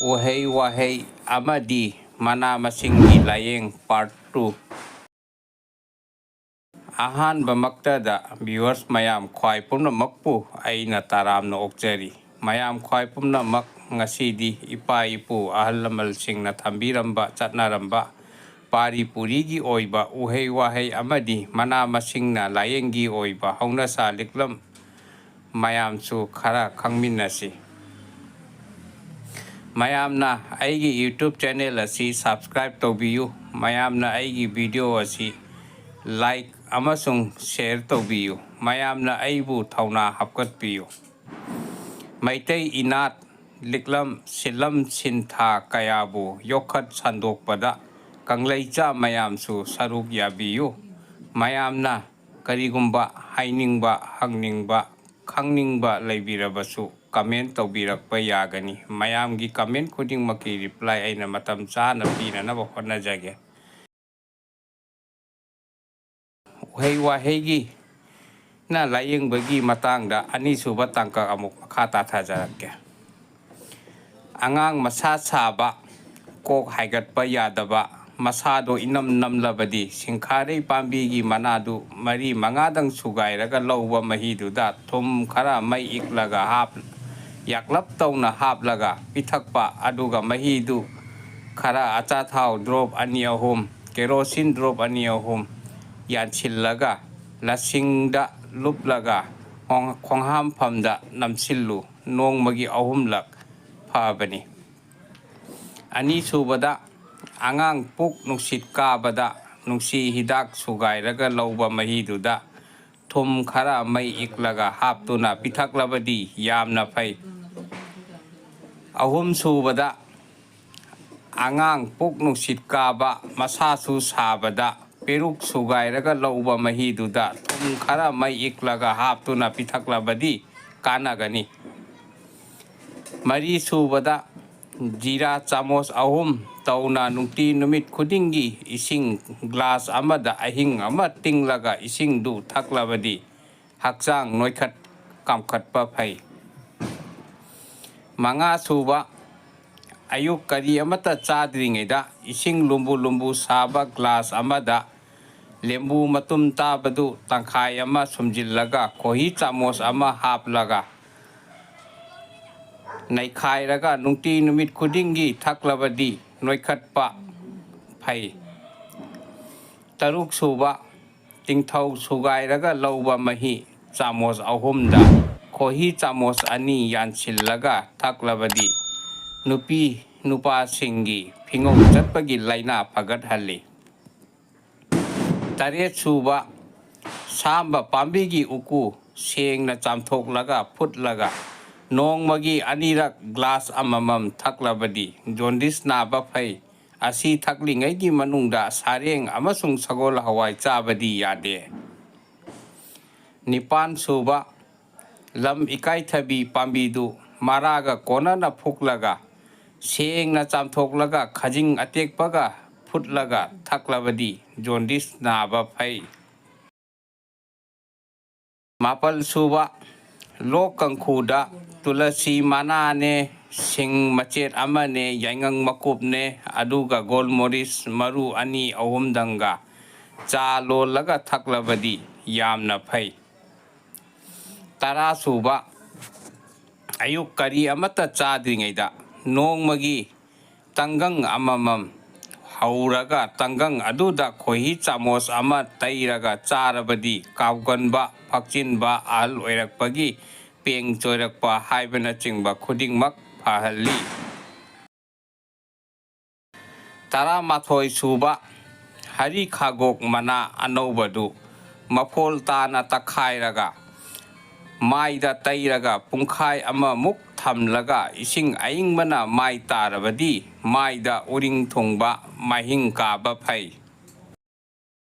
ꯎꯍꯩ ꯋꯥꯍꯩ ꯑꯃꯗꯤ ꯃꯅꯥ ꯃꯁꯤꯡꯒꯤ ꯂꯥꯌꯦꯡ ꯄꯥꯔꯠ 2 ꯑꯍꯥꯟꯕꯃꯛꯇꯗ ꯚꯤꯌꯨꯋꯔꯁ ꯃꯌꯥꯝ ꯈ꯭ꯋꯥꯏ ꯄꯨꯝꯅꯃꯛꯄꯨ ꯑꯩꯅ ꯇꯔꯥꯝꯅ ꯑꯣꯛꯆꯔꯤ꯫ ꯃꯌꯥꯝ ꯈ꯭ꯋꯥꯏ ꯄꯨꯝꯅꯃꯛ ꯉꯁꯤꯗꯤ ꯏꯄꯥ ꯏꯄꯨ ꯑꯍꯜ ꯂꯃꯟꯁꯤꯡꯅ ꯊꯝꯕꯤꯔꯝꯕ ꯆꯠꯅꯔꯝꯕ ꯄꯥꯔꯤ ꯄꯨꯔꯤꯒꯤ ꯑꯣꯏꯕ ꯎꯍꯩ ꯋꯥꯍꯩ ꯑꯃꯗꯤ ꯃꯅꯥ ꯃꯁꯤꯡꯅ ꯂꯥꯌꯦꯡꯒꯤ ꯑꯣꯏꯕ ꯍꯧꯅꯁꯥ ꯂꯤꯛꯂꯝ ꯃꯌꯥꯝꯁꯨ ꯈꯔ ꯈꯪꯃꯤꯟꯅꯁꯤ꯫ ꯃꯌꯥꯝꯅ ꯑꯩꯒꯤ ꯌꯨꯇ꯭ꯌꯨꯕ ꯆꯦꯅꯦꯜ ꯑꯁꯤ ꯁꯕꯁꯀ꯭ꯔꯥꯏꯕ ꯇꯧꯕꯤꯌꯨ꯫ ꯃꯌꯥꯝꯅ ꯑꯩꯒꯤ ꯚꯤꯗꯤꯑꯣ ꯑꯁꯤ ꯂꯥꯏꯛ ꯑꯃꯁꯨꯡ ꯁꯦꯌꯔ ꯇꯧꯕꯤꯌꯨ꯫ ꯃꯌꯥꯝꯅ ꯑꯩꯕꯨ ꯊꯧꯅꯥ ꯍꯥꯞꯀꯠꯄꯤꯌꯨ꯫ ꯃꯩꯇꯩ ꯏꯅꯥꯠ ꯂꯤꯛꯂꯝ ꯁꯤꯟꯂꯝ ꯁꯤꯟꯊꯥ ꯀꯌꯥꯕꯨ ꯌꯣꯛꯈꯠ ꯁꯟꯗꯣꯛꯄꯗ ꯀꯪꯂꯩꯆꯥ ꯃꯌꯥꯝꯁꯨ ꯁꯔꯨꯛ ꯌꯥꯕꯤꯌꯨ꯫ ꯃꯌꯥꯝꯅ ꯀꯔꯤꯒꯨꯝꯕ ꯍꯥꯏꯅꯤꯡꯕ, ꯍꯪꯅꯤꯡꯕ, ꯈꯪꯅꯤꯡꯕ ꯂꯩꯕꯤꯔꯕꯁꯨ ꯀꯃꯦꯟ ꯇꯧꯕꯤꯔꯛꯄ ꯌꯥꯒꯅꯤ꯫ ꯃꯌꯥꯝꯒꯤ ꯀꯃꯦꯟ ꯈꯨꯗꯤꯡꯃꯛꯀꯤ ꯔꯤꯄ꯭ꯂꯥꯏ ꯑꯩꯅ ꯃꯇꯝ ꯆꯥꯅ ꯄꯤꯅꯅꯕ ꯍꯣꯠꯅꯖꯒꯦ꯫ ꯎꯍꯩ ꯋꯥꯍꯩꯒꯤ ꯂꯥꯌꯦꯡꯕꯒꯤ ꯃꯇꯥꯡꯗ ꯑꯅꯤꯁꯨꯕ ꯇꯥꯡꯀꯛ ꯑꯃꯨꯛ ꯃꯈꯥ ꯇꯥꯊꯖꯔꯛꯀꯦ꯫ ꯑꯉꯥꯡ ꯃꯁꯥ ꯁꯥꯕ, ꯀꯣꯛ ꯍꯥꯏꯒꯠꯄ ꯌꯥꯗꯕ, ꯃꯁꯥꯗꯣ ꯏꯅꯝ ꯅꯝꯂꯕꯗꯤ ꯁꯤꯡꯈꯥꯔꯩ ꯄꯥꯝꯕꯤꯒꯤ ꯃꯅꯥꯗꯨ 4-5ꯗꯪ ꯁꯨꯒꯥꯏꯔꯒ ꯂꯧꯕ ꯃꯍꯤꯗꯨꯗ ꯊꯨꯝ ꯈꯔ ꯃꯩ ꯏꯛꯂꯒ ꯌꯥꯛꯂꯞ ꯇꯧꯅ ꯍꯥꯞꯂꯒ ꯄꯤꯊꯛꯄ, ꯑꯗꯨꯒ ꯃꯍꯤꯗꯨ ꯈꯔ ꯑꯆꯥꯊꯥꯎ ꯗ꯭ꯔꯣꯞ 2-3, ꯀꯦꯔꯣꯁꯤꯟ ꯗ꯭ꯔꯣꯞ 2-3 ꯌꯥꯟꯁꯤꯜꯂꯒ ꯂꯁꯤꯡꯗ ꯂꯨꯞꯂꯒ ꯈꯣꯡꯍꯥꯝꯐꯝꯗ ꯅꯝꯁꯤꯜꯂꯨ꯫ ꯅꯣꯡꯃꯒꯤ 3 ꯂꯛ ꯐꯕꯅꯤ꯫ ꯑꯅꯤꯁꯨꯕꯗ, ꯑꯉꯥꯡ ꯄꯨꯛ ꯅꯨꯡꯁꯤꯠ ꯀꯥꯕꯗ ꯅꯨꯡꯁꯤ ꯍꯤꯗꯥꯛ ꯁꯨꯒꯥꯏꯔꯒ ꯂꯧꯕ ꯃꯍꯤꯗꯨꯗ ꯊꯨꯝ ꯈꯔ ꯃꯩ ꯏꯛꯂꯒ ꯍꯥꯞꯇꯨꯅ ꯄꯤꯊꯛꯂꯕꯗꯤ ꯌꯥꯝꯅ ꯐꯩ꯫ 3ꯁꯨꯕꯗ, ꯑꯉꯥꯡ ꯄꯨꯛ ꯅꯨꯡꯁꯤꯠ ꯀꯥꯕ, ꯃꯁꯥꯁꯨ ꯁꯥꯕꯗ ꯄꯦꯔꯨꯛ ꯁꯨꯒꯥꯏꯔꯒ ꯂꯧꯕ ꯃꯍꯤꯗꯨꯗ ꯊꯨꯝ ꯈꯔ ꯃꯩ ꯏꯛꯂꯒ ꯍꯥꯞꯇꯨꯅ ꯄꯤꯊꯛꯂꯕꯗꯤ ꯀꯥꯟꯅꯒꯅꯤ꯫ 4ꯁꯨꯕꯗ, ꯖꯤꯔꯥ ꯆꯥꯃꯣꯁ 3 ꯇꯧꯅ ꯅꯨꯡꯇꯤ ꯅꯨꯃꯤꯠ ꯈꯨꯗꯤꯡꯒꯤ ꯏꯁꯤꯡ ꯒ꯭ꯂꯥꯁ ꯑꯃꯗ ꯑꯍꯤꯡ ꯑꯃ ꯇꯤꯡꯂꯒ ꯏꯁꯤꯡꯗꯨ ꯊꯛꯂꯕꯗꯤ ꯍꯛꯆꯥꯡ ꯅꯣꯏꯈꯠ ꯀꯥꯝꯈꯠꯄ ꯐꯩ꯫ 5ꯁꯨꯕ, ꯑꯌꯨꯛ ꯀꯔꯤ ꯑꯃꯠꯇ ꯆꯥꯗ꯭ꯔꯤꯉꯩꯗ ꯏꯁꯤꯡ ꯂꯨꯝꯕꯨ ꯂꯨꯝꯕꯨ ꯁꯥꯕ ꯒ꯭ꯂꯥꯁ ꯑꯃꯗ ꯂꯦꯝꯕꯨ ꯃꯇꯨꯝ ꯇꯥꯕꯗꯨ ꯇꯪꯈꯥꯏ ꯑꯃ ꯁꯨꯝꯖꯤꯜꯂꯒ ꯈꯣꯍꯤ ꯆꯥꯃꯣꯁ 1 ꯍꯥꯞꯂꯒ ꯅꯩꯈꯥꯏꯔꯒ ꯅꯨꯡꯇꯤ ꯅꯨꯃꯤꯠ ꯈꯨꯗꯤꯡꯒꯤ ꯊꯛꯂꯕꯗꯤ ꯅꯣꯏꯈꯠꯄ ꯐꯩ꯫ 6ꯁꯨꯕ, ꯇꯤꯡꯊꯧ ꯁꯨꯒꯥꯏꯔꯒ ꯂꯧꯕ ꯃꯍꯤ ꯆꯥꯃꯣꯁ 3ꯗ ꯈꯣꯍꯤ ꯆꯥꯃꯣꯁ 2 ꯌꯥꯟꯁꯤꯜꯂꯒ ꯊꯛꯂꯕꯗꯤ ꯅꯨꯄꯤ ꯅꯨꯄꯥꯁꯤꯡꯒꯤ ꯐꯤꯉꯧ ꯆꯠꯄꯒꯤ ꯂꯩꯅꯥ ꯐꯒꯠꯍꯜꯂꯤ꯫ 7ꯁꯨꯕ, ꯁꯥꯝꯕ ꯄꯥꯝꯕꯤꯒꯤ ꯎꯀꯨ ꯁꯦꯡꯅ ꯆꯥꯝꯊꯣꯛꯂꯒ ꯐꯨꯠꯂꯒ ꯅꯣꯡꯃꯒꯤ 2 ꯂꯛ ꯒ꯭ꯂꯥꯁ ꯑꯃꯃꯝ ꯊꯛꯂꯕꯗꯤ ꯖꯣꯟꯗꯤꯁ ꯅꯥꯕ ꯐꯩ꯫ ꯑꯁꯤ ꯊꯛꯂꯤꯉꯩꯒꯤ ꯃꯅꯨꯡꯗ ꯁꯥꯔꯦꯡ ꯑꯃꯁꯨꯡ ꯁꯒꯣꯜ ꯍꯋꯥꯏ ꯆꯥꯕꯗꯤ ꯌꯥꯗꯦ꯫ 9ꯁꯨꯕ, ꯂꯝ ꯏꯀꯥꯏꯊꯕꯤ ꯄꯥꯝꯕꯤꯗꯨ ꯃꯔꯥꯒ ꯀꯣꯟꯅꯅ ꯐꯨꯛꯂꯒ ꯁꯦꯡꯅ ꯆꯥꯝꯊꯣꯛꯂꯒ ꯈꯖꯤꯡ ꯑꯇꯦꯛꯄꯒ ꯐꯨꯠꯂꯒ ꯊꯛꯂꯕꯗꯤ ꯖꯣꯟꯗꯤꯁ ꯅꯥꯕ ꯐꯩ꯫ 10ꯁꯨꯕ, ꯂꯣꯛ ꯀꯪꯈꯨꯗ ꯇꯨꯂꯁꯤ ꯃꯅꯥꯅꯦ, ꯁꯤꯡ ꯃꯆꯦꯠ ꯑꯃꯅꯦ, ꯌꯥꯏꯉꯪ ꯃꯀꯨꯞꯅꯦ, ꯑꯗꯨꯒ ꯒꯣꯜꯃꯣꯔꯤꯁ ꯃꯔꯨ 2-3ꯗꯪꯒ ꯆꯥ ꯂꯣꯜꯂꯒ ꯊꯛꯂꯕꯗꯤ ꯌꯥꯝꯅ ꯐꯩ꯫ 10ꯁꯨꯕ, ꯑꯌꯨꯛ ꯀꯔꯤ ꯑꯃꯠꯇ ꯆꯥꯗ꯭ꯔꯤꯉꯩꯗ ꯅꯣꯡꯃꯒꯤ ꯇꯪꯒꯪ ꯑꯃꯃꯝ ꯍꯧꯔꯒ ꯇꯪꯒꯪ ꯑꯗꯨꯗ ꯈꯣꯍꯤ ꯆꯥꯃꯣꯁ 1 ꯇꯩꯔꯒ ꯆꯥꯔꯕꯗꯤ ꯀꯥꯎꯒꯟꯕ, ꯐꯛꯆꯤꯟꯕ, ꯑꯍꯜ ꯑꯣꯏꯔꯛꯄꯒꯤ ꯄꯦꯡ ꯆꯣꯏꯔꯛꯄ ꯍꯥꯏꯕꯅꯆꯤꯡꯕ ꯈꯨꯗꯤꯡꯃꯛ ꯐꯍꯜꯂꯤ꯫ 11ꯁꯨꯕ, ꯍꯔꯤꯈꯥꯒꯣꯛ ꯃꯅꯥ ꯑꯅꯧꯕꯗꯨ ꯃꯐꯣꯜ ꯇꯥꯅ ꯇꯛꯈꯥꯏꯔꯒ ꯃꯥꯏꯗ ꯇꯩꯔꯒ ꯄꯨꯡꯈꯥꯏ ꯑꯃꯃꯨꯛ ꯊꯝꯂꯒ ꯏꯁꯤꯡ ꯑꯏꯪꯕꯅ ꯃꯥꯏ ꯇꯥꯔꯕꯗꯤ ꯃꯥꯏꯗ ꯎꯔꯤꯡ ꯊꯨꯡꯕ, ꯃꯥꯏꯍꯤꯡ ꯀꯥꯕ ꯐꯩ꯫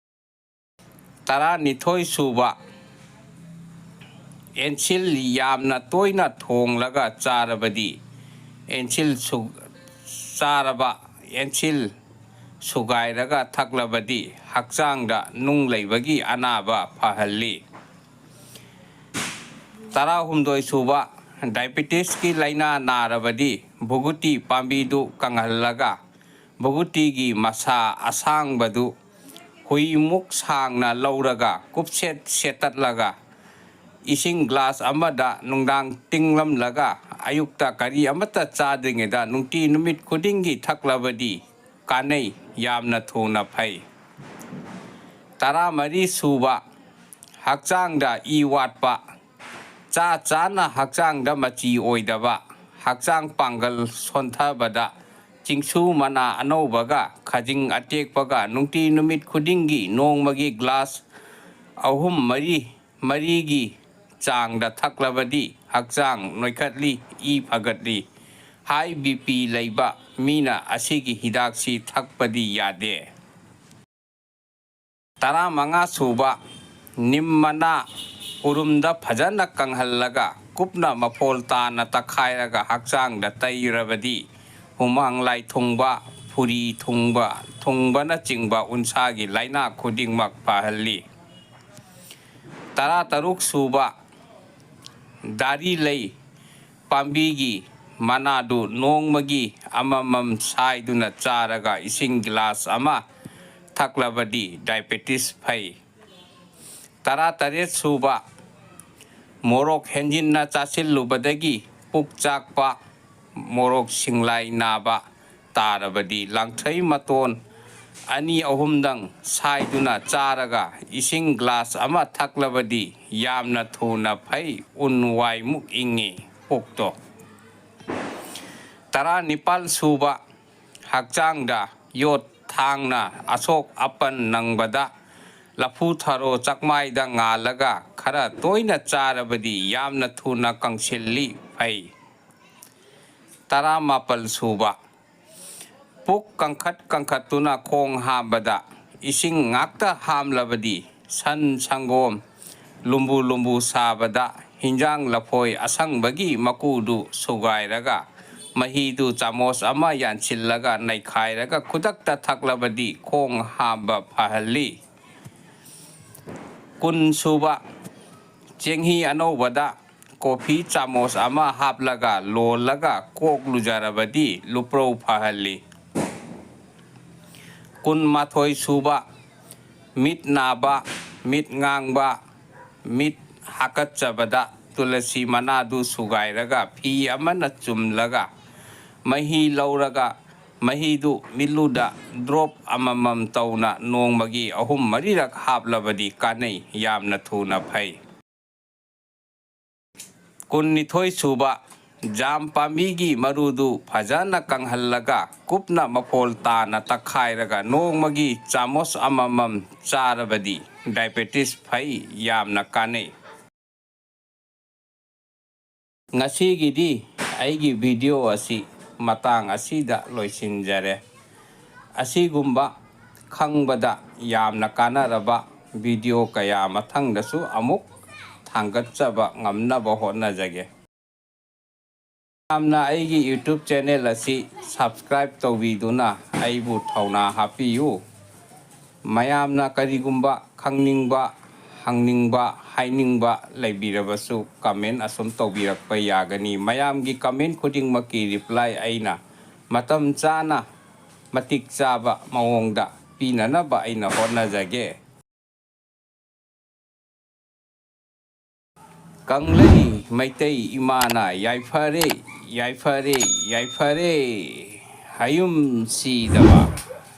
12ꯁꯨꯕ, ꯑꯦꯟꯁꯤꯜ ꯌꯥꯝꯅ ꯇꯣꯏꯅ ꯊꯣꯡꯂꯒ ꯆꯥꯔꯕꯗꯤ ꯑꯦꯟꯁꯤꯜ ꯁꯨꯒꯥꯏꯔꯒ ꯊꯛꯂꯕꯗꯤ ꯍꯛꯆꯥꯡꯗ ꯅꯨꯡ ꯂꯩꯕꯒꯤ ꯑꯅꯥꯕ ꯐꯍꯜꯂꯤ꯫ 13ꯁꯨꯕ, ꯗꯥꯏꯕꯦꯇꯤꯁꯀꯤ ꯂꯥꯏꯅꯥ ꯅꯥꯔꯕꯗꯤ ꯚꯨꯒꯨꯇꯤ ꯄꯥꯝꯕꯤꯗꯨ ꯀꯪꯍꯜꯂꯒ ꯚꯨꯒꯨꯇꯤꯒꯤ ꯃꯁꯥ ꯑꯁꯥꯡꯕꯗꯨ ꯍꯨꯏꯃꯨꯛ ꯁꯥꯡꯅ ꯂꯧꯔꯒ ꯀꯨꯞꯁꯦꯠ ꯁꯦꯠꯇꯠꯂꯒ ꯏꯁꯤꯡ ꯒ꯭ꯂꯥꯁ ꯑꯃꯗ ꯅꯨꯡꯗꯥꯡ ꯇꯤꯡꯂꯝꯂꯒ ꯑꯌꯨꯛꯇ ꯀꯔꯤ ꯑꯃꯠꯇ ꯆꯥꯗ꯭ꯔꯤꯉꯩꯗ ꯅꯨꯃꯤꯠ ꯈꯨꯗꯤꯡꯒꯤ ꯊꯛꯂꯕꯗꯤ ꯀꯥꯟꯅꯩ, ꯌꯥꯝꯅ ꯊꯨꯅ ꯐꯩ꯫ 14 ꯁꯨꯕ, ꯍꯛꯆꯥꯡꯗ ꯏ ꯋꯥꯠꯄ, ꯆꯥꯅ ꯍꯛꯆꯥꯡꯗ ꯃꯆꯤ ꯑꯣꯏꯗꯕ, ꯍꯛꯆꯥꯡ ꯄꯥꯡꯒꯜ ꯁꯣꯟꯊꯕꯗ ꯆꯤꯡꯁꯨ ꯃꯅꯥ ꯑꯅꯧꯕꯒ ꯈꯖꯤꯡ ꯑꯇꯦꯛꯄꯒ ꯅꯨꯃꯤꯠ ꯈꯨꯗꯤꯡꯒꯤ ꯅꯣꯡꯃꯒꯤ ꯒ꯭ꯂꯥꯁ 3-4ꯒꯤ ꯆꯥꯡꯗ ꯊꯛꯂꯕꯗꯤ ꯍꯛꯆꯥꯡ ꯅꯣꯏꯈꯠꯂꯤ, ꯏ ꯐꯒꯠꯂꯤ꯫ ꯍꯥꯏ BP ꯂꯩꯕ ꯃꯤꯅ ꯑꯁꯤꯒꯤ ꯍꯤꯗꯥꯛꯁꯤ ꯊꯛꯄꯗꯤ ꯌꯥꯗꯦ꯫ 15 ꯁꯨꯕ, ꯅꯤꯝ ꯃꯅꯥ ꯎꯔꯨꯝꯗ ꯐꯖꯅ ꯀꯪꯍꯜꯂꯒ ꯀꯨꯞꯅ ꯃꯐꯣꯜ ꯇꯥꯅ ꯇꯛꯈꯥꯏꯔꯒ ꯍꯛꯆꯥꯡꯗ ꯇꯩꯔꯕꯗꯤ ꯍꯨꯃꯥꯡ ꯂꯥꯏ ꯊꯨꯡꯕ, ꯐꯨꯔꯤ ꯊꯨꯡꯕꯅꯆꯤꯡꯕ ꯎꯟꯁꯥꯒꯤ ꯂꯥꯏꯅꯥ ꯈꯨꯗꯤꯡꯃꯛ ꯐꯍꯜꯂꯤ꯫ 16 ꯁꯨꯕ, ꯗꯥꯔꯤ-ꯂꯩ ꯄꯥꯝꯕꯤꯒꯤ ꯃꯅꯥꯗꯨ ꯅꯣꯡꯃꯒꯤ ꯑꯃꯃꯝ ꯁꯥꯏꯗꯨꯅ ꯆꯥꯔꯒ ꯏꯁꯤꯡ ꯒꯤꯂꯥꯁ ꯑꯃ ꯊꯛꯂꯕꯗꯤ ꯗꯥꯏꯕꯦꯇꯤꯁ ꯐꯩ꯫ 17 ꯁꯨꯕ, ꯃꯣꯔꯣꯛ ꯍꯦꯟꯖꯤꯟꯅ ꯆꯥꯁꯤꯜꯂꯨꯕꯗꯒꯤ ꯄꯨꯛ ꯆꯥꯛꯄ, ꯃꯣꯔꯣꯛ ꯁꯤꯡꯂꯥꯏ ꯅꯥꯕ ꯇꯥꯔꯕꯗꯤ ꯂꯥꯡꯊ꯭ꯔꯩ ꯃꯇꯣꯟ 2-3 ꯁꯥꯏꯗꯨꯅ ꯆꯥꯔꯒ ꯏꯁꯤꯡ ꯒ꯭ꯂꯥꯁ ꯑꯃ ꯊꯛꯂꯕꯗꯤ ꯌꯥꯝꯅ ꯊꯨꯅ ꯐꯩ, ꯎꯟ ꯋꯥꯏꯃꯨꯛ ꯏꯪꯉꯤ ꯄꯨꯛꯇꯣ꯫ 19 ꯁꯨꯕ, ꯍꯛꯆꯥꯡꯗ ꯌꯣꯠ ꯊꯥꯡꯅ ꯑꯁꯣꯛ-ꯑꯄꯟ ꯅꯪꯕꯗ ꯂꯐꯨꯊꯔꯣ ꯆꯥꯛꯃꯥꯏꯗ ꯉꯥꯜꯂꯒ ꯈꯔ ꯇꯣꯏꯅ ꯆꯥꯔꯕꯗꯤ ꯌꯥꯝꯅ ꯊꯨꯅ ꯀꯪꯁꯤꯜꯂꯤ, ꯐꯩ꯫ 19 ꯁꯨꯕ, ꯄꯨꯛ ꯀꯪꯈꯠꯇꯨꯅ ꯈꯣꯡ ꯍꯥꯝꯕꯗ ꯏꯁꯤꯡ ꯉꯥꯛꯇ ꯍꯥꯝꯂꯕꯗꯤ ꯁꯟ ꯁꯪꯒꯣꯝ ꯂꯨꯝꯕꯨ ꯁꯥꯕꯗ ꯍꯤꯟꯖꯥꯡ ꯂꯐꯣꯏ ꯑꯁꯪꯕꯒꯤ ꯃꯀꯨꯗꯨ ꯁꯨꯒꯥꯏꯔꯒ ꯃꯍꯤꯗꯨ ꯆꯥꯃꯣꯁ ꯑꯃ ꯌꯥꯟꯁꯤꯜꯂꯒ ꯅꯩꯈꯥꯏꯔꯒ ꯈꯨꯗꯛꯇ ꯊꯛꯂꯕꯗꯤ ꯈꯣꯡ ꯍꯥꯝꯕ ꯐꯍꯜꯂꯤ꯫ 20 ꯁꯨꯕ, ꯆꯦꯡꯍꯤ ꯑꯅꯧꯕꯗ ꯀꯣꯐꯤ ꯆꯥꯃꯣꯁ ꯑꯃ ꯍꯥꯞꯂꯒ ꯂꯣꯜꯂꯒ ꯀꯣꯛ ꯂꯨꯖꯔꯕꯗꯤ ꯂꯨꯄꯧ ꯐꯍꯜꯂꯤ꯫ 21 ꯁꯨꯕ, ꯃꯤꯠ ꯅꯥꯕ, ꯃꯤꯠ ꯉꯥꯡꯕ, ꯃꯤꯠ ꯍꯥꯀꯠꯆꯕꯗ ꯇꯨꯂꯁꯤ ꯃꯅꯥꯗꯨ ꯁꯨꯒꯥꯏꯔꯒ ꯐꯤ ꯑꯃꯅ ꯆꯨꯝꯂꯒ ꯃꯍꯤ ꯂꯧꯔꯒ ꯃꯍꯤꯗꯨ ꯃꯤꯠꯂꯨꯗ ꯗ꯭ꯔꯣꯞ ꯑꯃꯃꯝ ꯇꯧꯅ ꯅꯣꯡꯃꯒꯤ 3-4ꯔꯛ ꯍꯥꯞꯂꯕꯗꯤ ꯀꯥꯟꯅꯩ, ꯌꯥꯝꯅ ꯊꯨꯅ ꯐꯩ꯫ 22 ꯁꯨꯕ, ꯖꯥꯝ ꯄꯥꯝꯕꯤꯒꯤ ꯃꯔꯨꯗꯨ ꯐꯖꯅ ꯀꯪꯍꯜꯂꯒ ꯀꯨꯞꯅ ꯃꯐꯣꯜ ꯇꯥꯅ ꯇꯛꯈꯥꯏꯔꯒ ꯅꯣꯡꯃꯒꯤ ꯆꯥꯃꯣꯁ ꯑꯃꯃꯝ ꯆꯥꯔꯕꯗꯤ ꯗꯥꯏꯕꯦꯇꯤꯁ ꯐꯩ, ꯌꯥꯝꯅ ꯀꯥꯟꯅꯩ꯫ ꯉꯁꯤꯒꯤꯗꯤ ꯑꯩꯒꯤ ꯚꯤꯗꯤꯑꯣ ꯑꯁꯤ ꯃꯇꯥꯡ ꯑꯁꯤꯗ ꯂꯣꯏꯁꯤꯟꯖꯔꯦ꯫ ꯑꯁꯤꯒꯨꯝꯕ ꯈꯪꯕꯗ ꯌꯥꯝꯅ ꯀꯥꯟꯅꯔꯕ ꯚꯤꯗꯤꯑꯣ ꯀꯌꯥ ꯃꯊꯪꯗꯁꯨ ꯑꯃꯨꯛ ꯊꯥꯡꯒꯠꯆꯕ ꯉꯝꯅꯕ ꯍꯣꯠꯅꯖꯒꯦ꯫ ꯃꯌꯥꯝꯅ ꯑꯩꯒꯤ YouTube ꯆꯦꯅꯦꯜ ꯑꯁꯤ ꯁꯕꯁꯀ꯭ꯔꯥꯏꯕ ꯇꯧꯕꯤꯗꯨꯅ ꯑꯩꯕꯨ ꯊꯧꯅꯥ ꯍꯥꯞꯄꯤꯌꯨ꯫ ꯃꯌꯥꯝꯅ ꯀꯔꯤꯒꯨꯝꯕ ꯈꯪꯅꯤꯡꯕ, ꯍꯪꯅꯤꯡꯕ, ꯍꯥꯏꯅꯤꯡꯕ ꯂꯩꯕꯤꯔꯕꯁꯨ ꯀꯃꯦꯟ ꯑꯁꯨꯝ ꯇꯧꯕꯤꯔꯛꯄ ꯌꯥꯒꯅꯤ꯫ ꯃꯌꯥꯝꯒꯤ ꯀꯃꯦꯟ ꯈꯨꯗꯤꯡꯃꯛꯀꯤ ꯔꯤꯄ꯭ꯂꯥꯏ ꯑꯩꯅ ꯃꯇꯝ ꯆꯥꯅ ꯃꯇꯤꯛ ꯆꯥꯕ ꯃꯑꯣꯡꯗ ꯄꯤꯅꯅꯕ ꯑꯩꯅ ꯍꯣꯠꯅꯖꯒꯦ꯫ ꯀꯪꯂꯩ ꯃꯩꯇꯩ ꯏꯃꯥꯅ ꯌꯥꯏꯐꯔꯦ ꯌꯥꯏꯐꯔꯦ ꯌꯥꯏꯐꯔꯦ ꯍꯌꯨꯝ ꯁꯤꯗꯕ